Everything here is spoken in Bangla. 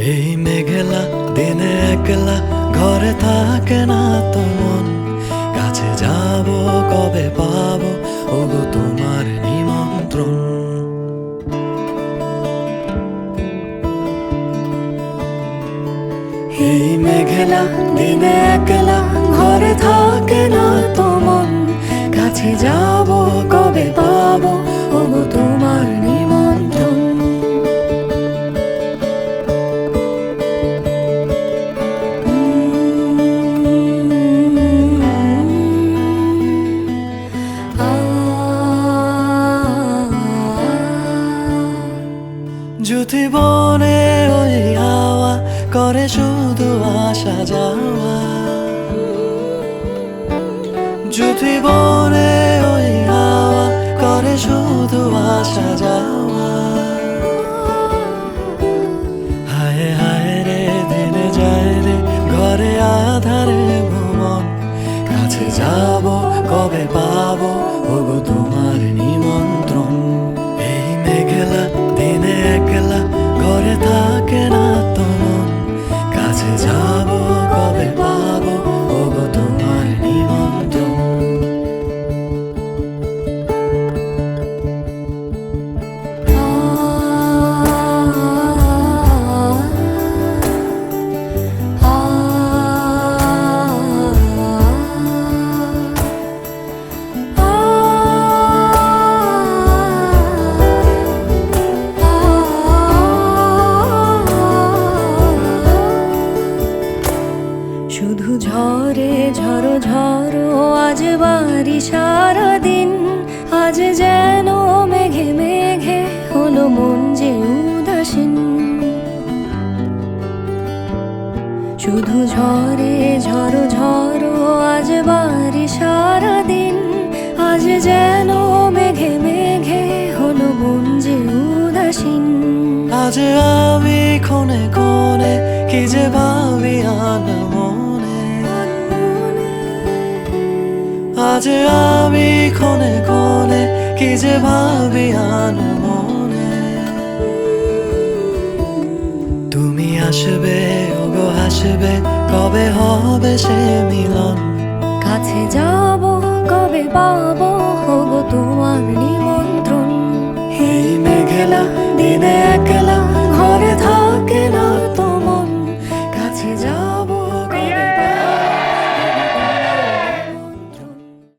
এই মেঘলা দিনে একলা ঘরে থাকে না তো মন, কাছে যাব কবে পাবো ওগো তোমার নিমন্ত্রণ। এই মেঘলা দিনে একলা ঘরে থাকে না তো মন, কাছে যাব কবে পাবো ওগো তোমার নিমন্ত্রণ। জুথি বনে ওই হাওয়া করে শুধু আসা যাওয়া, জুথি বনে ওই হাওয়া করে শুধু আসা যাওয়া। হায় হায় রে দিনে যায় রে ঘরে আধারে ভুবন, কাছে যাব কবে পাবো ওগো তোমার নিমন্ত্রণ। এই মেঘলা দিনে একলা ঘরে থাকে না তো মন, কাছে যাব কবে পাবো ওগো তোমার নিমন্ত্রণ। শুধু ঝরে ঝরো ঝরো আজ বাড়ি সারাদিন, আজ যেন মেঘে মেঘে হলো মন যে উদাসীন। শুধু ঝরে ঝরো ঝরো আজ বাড়ি সারাদিন, আজ যেন মেঘে মেঘে হলো মন যে উদাসীন। আজ আমি ক্ষণে ক্ষণে কি যে ভাবি আনমনে, আজ আমি ক্ষণে ক্ষণে কি যে ভাবি আনমনে। তুমি আসবে ওগো আসবে কবে হবে সে মিলন, কাছে যাব কবে পাবো ওগো তোমার নিমন্ত্রণ। এই মেঘলা দিনে একলা